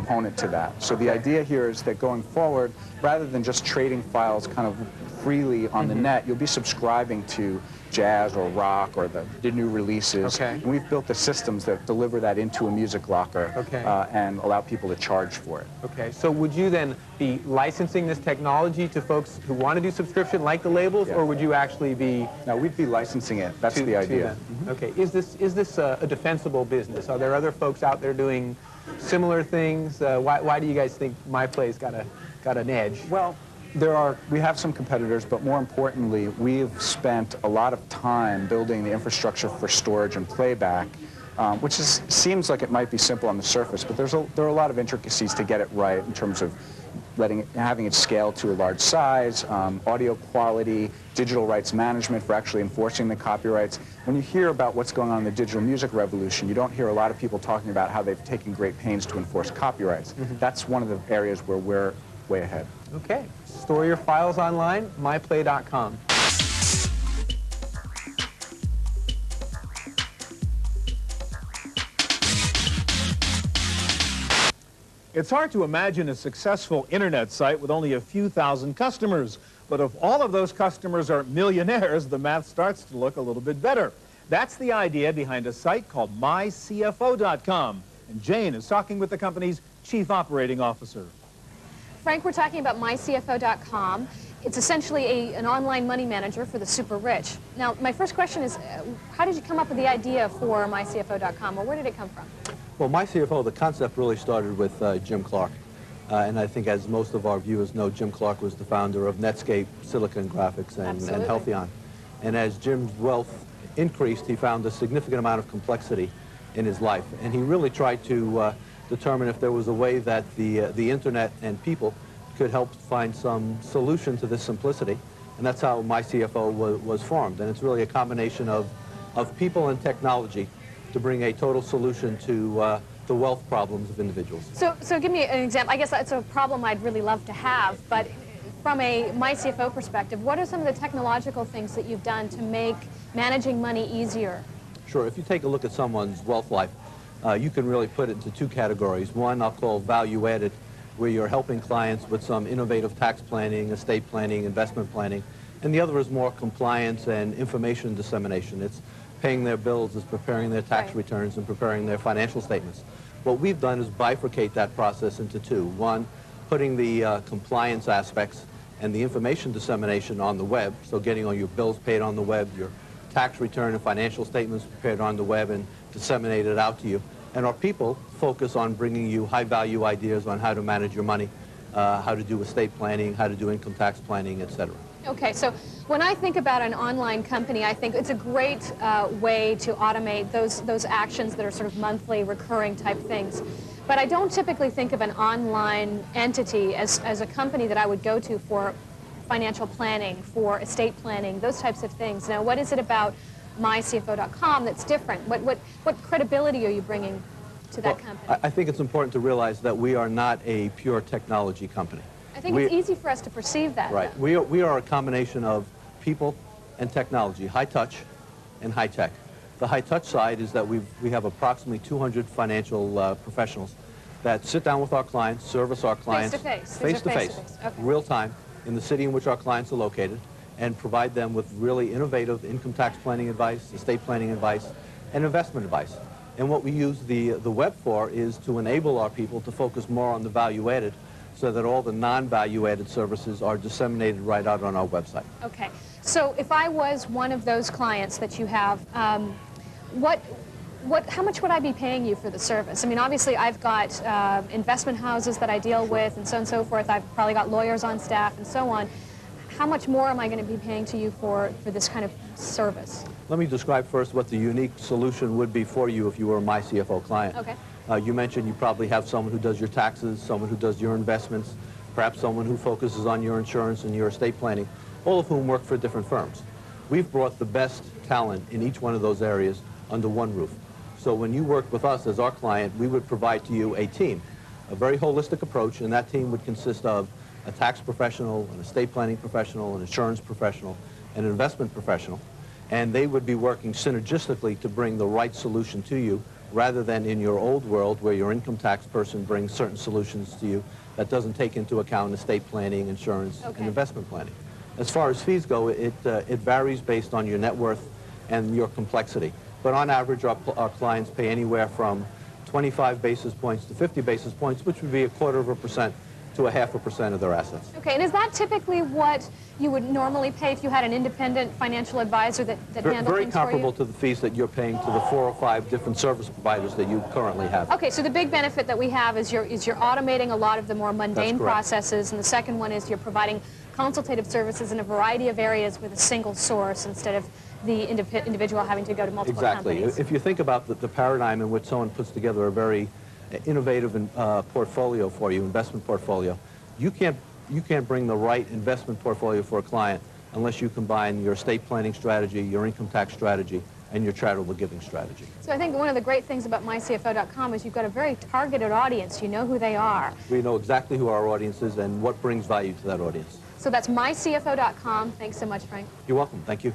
component to that. So the idea here is that going forward, rather than just trading files kind of freely on the net, you'll be subscribing to jazz or rock or the new releases. Okay. And we've built the systems that deliver that into a music locker and allow people to charge for it. Okay, so would you then be licensing this technology to folks who want to do subscription like the labels, or would you actually be... No, we'd be licensing it. That's the idea. Okay, is this a defensible business? Are there other folks out there doing similar things? Why do you guys think MyPlay's got an edge? Well, we have some competitors, but more importantly, we've spent a lot of time building the infrastructure for storage and playback, which seems like it might be simple on the surface, but there are a lot of intricacies to get it right in terms of having it scale to a large size, audio quality, digital rights management for actually enforcing the copyrights. When you hear about what's going on in the digital music revolution, you don't hear a lot of people talking about how they've taken great pains to enforce copyrights. That's one of the areas where we're way ahead. Okay. Store your files online, myplay.com. It's hard to imagine a successful internet site with only a few thousand customers. But if all of those customers are millionaires, the math starts to look a little bit better. That's the idea behind a site called mycfo.com. And Jane is talking with the company's chief operating officer. Frank, we're talking about mycfo.com. It's essentially an online money manager for the super rich. Now, my first question is, how did you come up with the idea for mycfo.com, or where did it come from? Well, MyCFO, the concept really started with Jim Clark. And I think, as most of our viewers know, Jim Clark was the founder of Netscape, Silicon Graphics, and Halcyon. And as Jim's wealth increased, he found a significant amount of complexity in his life. And he really tried to determine if there was a way that the internet and people could help find some solution to this simplicity. And that's how MyCFO was formed. And it's really a combination of people and technology to bring a total solution to the wealth problems of individuals. So give me an example. I guess that's a problem I'd really love to have, but from a MyCFO perspective, what are some of the technological things that you've done to make managing money easier? Sure. If you take a look at someone's wealth life, you can really put it into two categories. One I'll call value added, where you're helping clients with some innovative tax planning, estate planning, investment planning. And the other is more compliance and information dissemination. It's paying their bills, it's preparing their tax returns, and preparing their financial statements. What we've done is bifurcate that process into two. One, putting the compliance aspects and the information dissemination on the web, so getting all your bills paid on the web, your tax return and financial statements prepared on the web and disseminated out to you. And our people focus on bringing you high-value ideas on how to manage your money, how to do estate planning, how to do income tax planning, etc. Okay, so when I think about an online company, I think it's a great way to automate those actions that are sort of monthly, recurring type things. But I don't typically think of an online entity as a company that I would go to for financial planning, for estate planning, those types of things. Now, what is it about mycfo.com that's different? What credibility are you bringing to that company? I think it's important to realize that we are not a pure technology company. I think it's easy for us to perceive that. Right. We are a combination of people and technology, high touch and high tech. The high touch side is that we have approximately 200 financial professionals that sit down with our clients, service our clients face to face, real time, in the city in which our clients are located, and provide them with really innovative income tax planning advice, estate planning advice, and investment advice. And what we use the web for is to enable our people to focus more on the value added, so that all the non-value added services are disseminated right out on our website. Okay. So if I was one of those clients that you have, how much would I be paying you for the service? I mean, obviously I've got investment houses that I deal with and so on and so forth. I've probably got lawyers on staff and so on. How much more am I going to be paying to you for this kind of service? Let me describe first what the unique solution would be for you if you were a MyCFO client. Okay. You mentioned you probably have someone who does your taxes, someone who does your investments, perhaps someone who focuses on your insurance and your estate planning, all of whom work for different firms. We've brought the best talent in each one of those areas under one roof. So when you work with us as our client, we would provide to you a team, a very holistic approach, and that team would consist of a tax professional, an estate planning professional, an insurance professional, an investment professional, and they would be working synergistically to bring the right solution to you rather than in your old world where your income tax person brings certain solutions to you that doesn't take into account estate planning, insurance, and investment planning. As far as fees go, it varies based on your net worth and your complexity. But on average, our clients pay anywhere from 25 basis points to 50 basis points, which would be 1/4% to 0.5% of their assets. Okay, and is that typically what you would normally pay if you had an independent financial advisor that handled things for you? Very comparable to the fees that you're paying to the 4 or 5 different service providers that you currently have. Okay, so the big benefit that we have is you're automating a lot of the more mundane processes, and the second one is you're providing consultative services in a variety of areas with a single source instead of the individual having to go to multiple companies. Exactly. If you think about the paradigm in which someone puts together a very innovative portfolio for you, investment portfolio, you can't bring the right investment portfolio for a client unless you combine your estate planning strategy, your income tax strategy, and your charitable giving strategy. So I think one of the great things about mycfo.com is you've got a very targeted audience. You know who they are. We know exactly who our audience is and what brings value to that audience. So that's mycfo.com. Thanks so much, Frank. You're welcome. Thank you.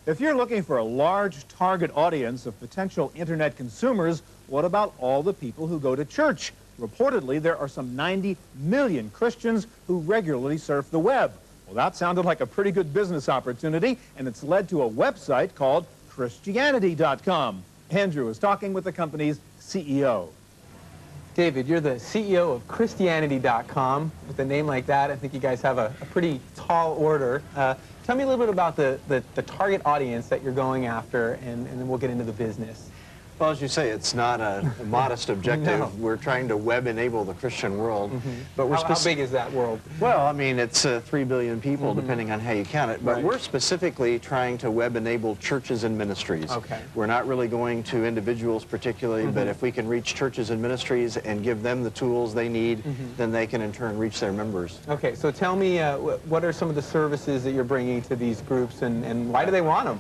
If you're looking for a large target audience of potential internet consumers, what about all the people who go to church? Reportedly, there are some 90 million Christians who regularly surf the web. Well, that sounded like a pretty good business opportunity, and it's led to a website called Christianity.com. Andrew is talking with the company's CEO. David, you're the CEO of Christianity.com. With a name like that, I think you guys have a pretty tall order. Tell me a little bit about the target audience that you're going after, and then we'll get into the business. Well, as you say, it's not a modest objective. No. We're trying to web enable the Christian world. But we're How big is that world? Well, I mean, it's 3 billion people, depending on how you count it. But we're specifically trying to web enable churches and ministries. Okay. We're not really going to individuals particularly, but if we can reach churches and ministries and give them the tools they need, then they can in turn reach their members. Okay, so tell me, what are some of the services that you're bringing to these groups, and why do they want them?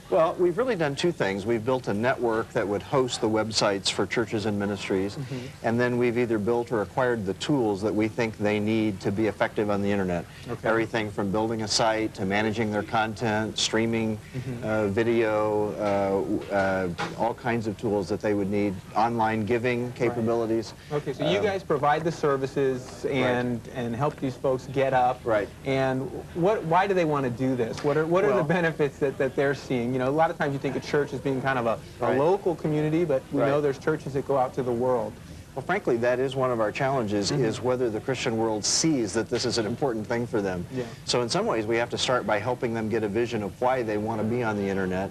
Well, we've really done two things. We've built a network that would host the websites for churches and ministries, and then we've either built or acquired the tools that we think they need to be effective on the internet. Okay. Everything from building a site to managing their content, streaming video, all kinds of tools that they would need, online giving capabilities. Okay, so you guys provide the services and help these folks get up. Right. And why do they want to do this? What are the benefits that they're seeing? You know, a lot of times you think of church as being kind of a local community, but we know there's churches that go out to the world. Well, frankly, that is one of our challenges, is whether the Christian world sees that this is an important thing for them. Yeah. So in some ways, we have to start by helping them get a vision of why they want to be on the internet.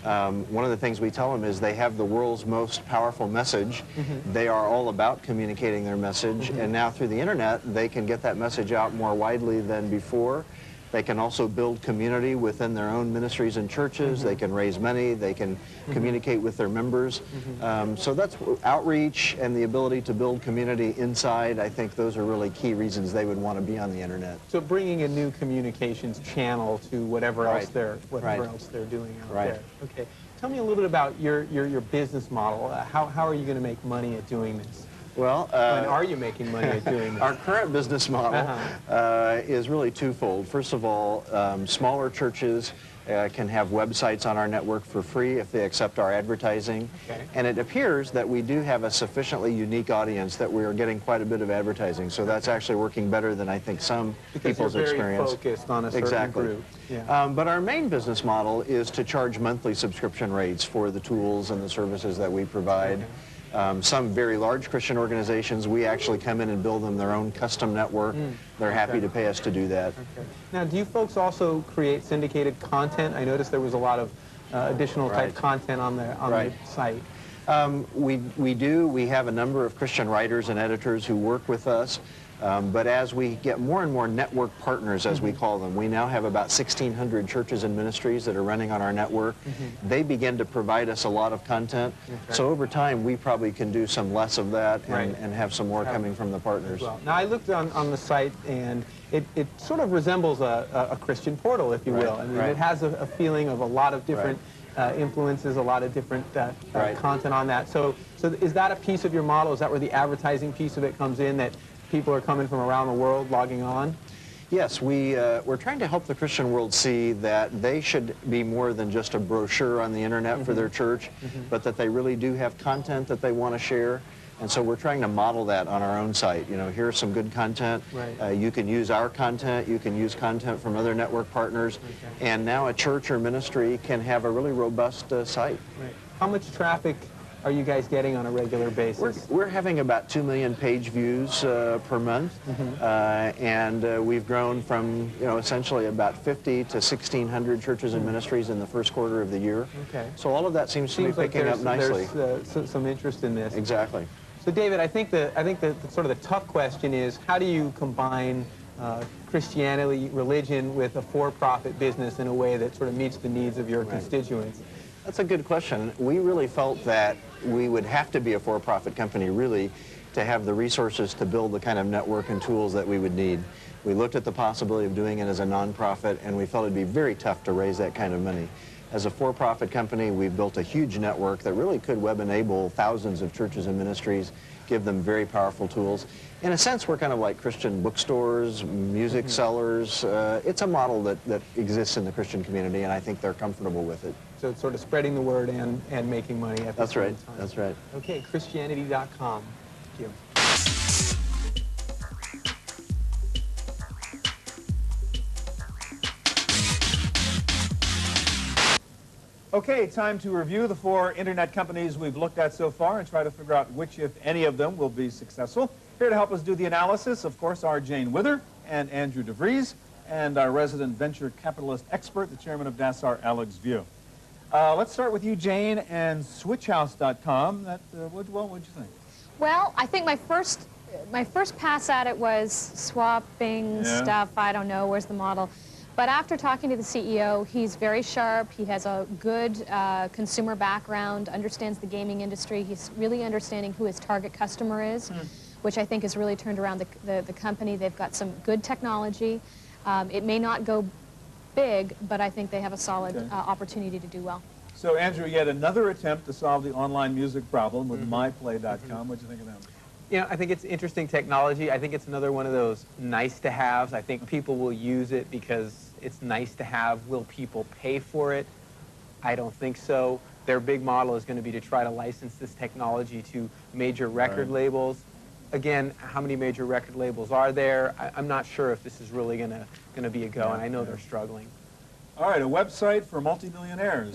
One of the things we tell them is they have the world's most powerful message. They are all about communicating their message, and now through the internet, they can get that message out more widely than before. They can also build community within their own ministries and churches. They can raise money. They can communicate with their members. So that's outreach and the ability to build community inside. I think those are really key reasons they would want to be on the internet. So bringing a new communications channel to whatever else they're doing out there. Okay. Tell me a little bit about your business model. How are you going to make money at doing this? Well, when are you making money at doing this? Our current business model is really twofold. First of all, smaller churches can have websites on our network for free if they accept our advertising. Okay. And it appears that we do have a sufficiently unique audience that we are getting quite a bit of advertising. So that's actually working better than I think some people's you're very experience. Focused on a certain group. Yeah. But our main business model is to charge monthly subscription rates for the tools and the services that we provide. Some very large Christian organizations, we actually come in and build them their own custom network. They're happy to pay us to do that. Okay. Now, do you folks also create syndicated content? I noticed there was a lot of additional type content on the site. We do. We have a number of Christian writers and editors who work with us. But as we get more and more network partners, as we call them, we now have about 1,600 churches and ministries that are running on our network. They begin to provide us a lot of content. So over time, we probably can do some less of that and have some more coming from the partners. Well, now, I looked on the site, and it sort of resembles a Christian portal, if you will. I mean, it has a feeling of a lot of different influences, a lot of different content on that. So is that a piece of your model? Is that where the advertising piece of it comes in, that people are coming from around the world logging on? Yes, we're trying to help the Christian world see that they should be more than just a brochure on the internet for their church, but that they really do have content that they want to share. And so we're trying to model that on our own site. You know, here's some good content. Right. You can use our content. You can use content from other network partners. Okay. And now a church or ministry can have a really robust site. Right. How much traffic are you guys getting on a regular basis? We're having about 2 million page views per month. And we've grown from, you know, essentially about 50 to 1,600 churches and ministries in the first quarter of the year. Okay. So all of that seems to be picking up nicely. There's some interest in this. Exactly. So David, I think the sort of the tough question is, how do you combine Christianity, religion, with a for-profit business in a way that sort of meets the needs of your constituents? That's a good question. We really felt that we would have to be a for-profit company, really, to have the resources to build the kind of network and tools that we would need. We looked at the possibility of doing it as a nonprofit, and we felt it'd be very tough to raise that kind of money. As a for-profit company, we've built a huge network that really could web-enable thousands of churches and ministries, give them very powerful tools. In a sense, we're kind of like Christian bookstores, music sellers. It's a model that exists in the Christian community, and I think they're comfortable with it. So it's sort of spreading the word and making money at the That's same right. time. That's right. Okay, Christianity.com. Thank you. Okay, time to review the 4 internet companies we've looked at so far and try to figure out which, if any of them, will be successful. Here to help us do the analysis, of course, are Jane Wither and Andrew DeVries, and our resident venture capitalist expert, the chairman of DASAR, Alex View. Let's start with you, Jane, and switchhouse.com. What'd you think? Well, I think my first pass at it was swapping stuff. I don't know, where's the model? But after talking to the CEO, he's very sharp. He has a good consumer background, understands the gaming industry. He's really understanding who his target customer is, which I think has really turned around the company. They've got some good technology. It may not go big, but I think they have a solid opportunity to do well. So, Andrew, yet another attempt to solve the online music problem with myplay.com. What do you think of them? You know, I think it's interesting technology. I think it's another one of those nice-to-haves. I think people will use it because it's nice to have. Will people pay for it? I don't think so. Their big model is going to be to try to license this technology to major record labels. Again, how many major record labels are there? I'm not sure if this is really going to be a go, and I know they're struggling. All right, a website for multimillionaires,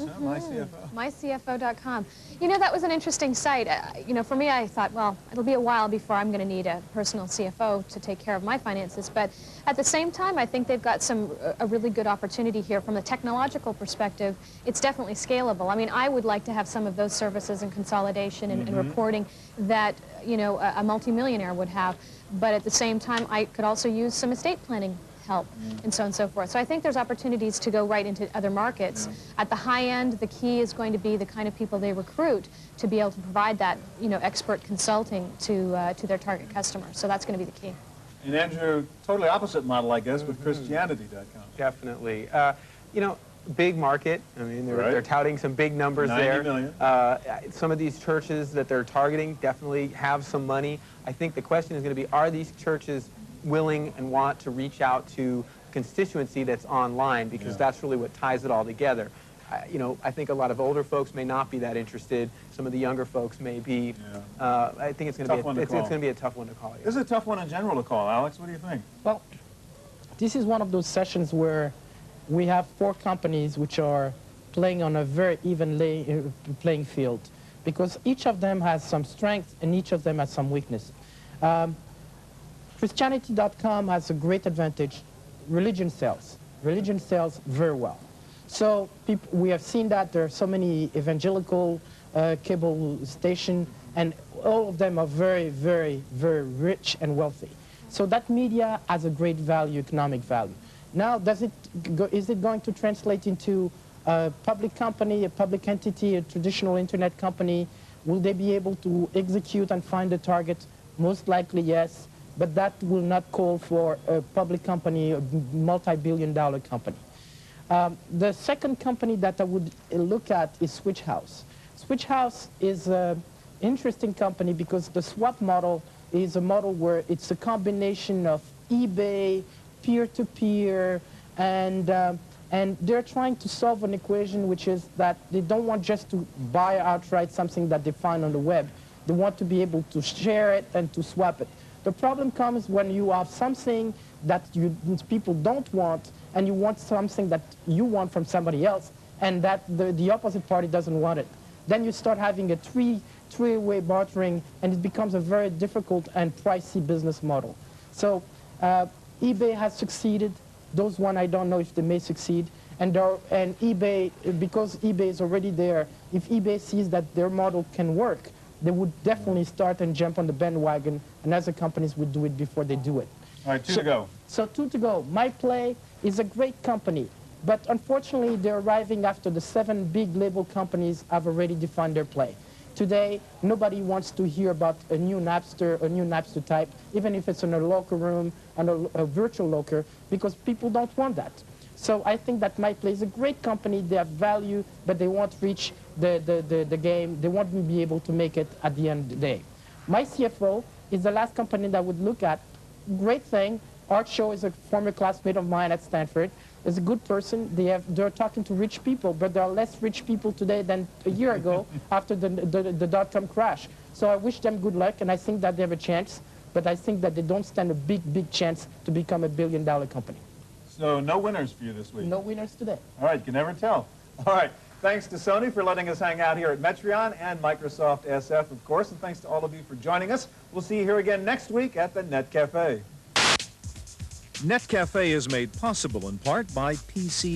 mycfo.com. You know, that was an interesting site. You know, for me, I thought, well, it'll be a while before I'm going to need a personal CFO to take care of my finances. But at the same time, I think they've got a really good opportunity here. From a technological perspective, it's definitely scalable. I mean, I would like to have some of those services and consolidation and reporting that, you know, a multimillionaire would have. But at the same time, I could also use some estate planning help and so on and so forth. So I think there's opportunities to go right into other markets. At the high end, the key is going to be the kind of people they recruit to be able to provide that, you know, expert consulting to their target customer. So that's going to be the key. And Andrew, totally opposite model, I guess, with Christianity.com. Definitely. You know, big market. I mean, they're touting some big numbers 90 there. million. Some of these churches that they're targeting definitely have some money. I think the question is going to be, are these churches willing and want to reach out to constituency that's online, because that's really what ties it all together. You know, I think a lot of older folks may not be that interested. Some of the younger folks may be. I think it's going to be a tough one to call. This is a tough one in general to call. Alex, what do you think? Well, this is one of those sessions where we have 4 companies which are playing on a very even playing field, because each of them has some strength and each of them has some weakness. Christianity.com has a great advantage. Religion sells. Religion sells very well. So we have seen that there are so many evangelical cable stations, and all of them are very, very, very rich and wealthy. So that media has a great value, economic value. Now, is it going to translate into a public company, a public entity, a traditional internet company? Will they be able to execute and find the target? Most likely, yes. But that will not call for a public company, a multi-billion-dollar company. The second company that I would look at is Switch House. Switch House is an interesting company because the swap model is a model where it's a combination of eBay, peer-to-peer, and they're trying to solve an equation which is that they don't want just to buy outright something that they find on the web. They want to be able to share it and to swap it. The problem comes when you have something that people don't want, and you want something that you want from somebody else, and that the opposite party doesn't want it. Then you start having a three-way bartering, and it becomes a very difficult and pricey business model. So eBay has succeeded. Those one I don't know if they may succeed. And eBay, because eBay is already there, if eBay sees that their model can work, they would definitely start and jump on the bandwagon, and other companies would do it before they do it. All right, two to go. So 2 to go. MyPlay is a great company, but unfortunately they're arriving after the 7 big label companies have already defined their play. Today, nobody wants to hear about a new Napster type, even if it's in a locker room, and a virtual locker, because people don't want that. So I think that MyPlay is a great company. They have value, but they won't reach the game. They won't be able to make it at the end of the day. My CFO is the last company that I would look at. Great thing. Art Show is a former classmate of mine at Stanford. Is a good person. They're talking to rich people, but there are less rich people today than a year ago after the dot-com crash. So I wish them good luck, and I think that they have a chance, but I think that they don't stand a big chance to become a billion-dollar company. So no winners for you this week? No winners today. All right, you can never tell. All right, thanks to Sony for letting us hang out here at Metreon, and Microsoft SF, of course, and thanks to all of you for joining us. We'll see you here again next week at the Net Cafe. Net Cafe is made possible in part by PC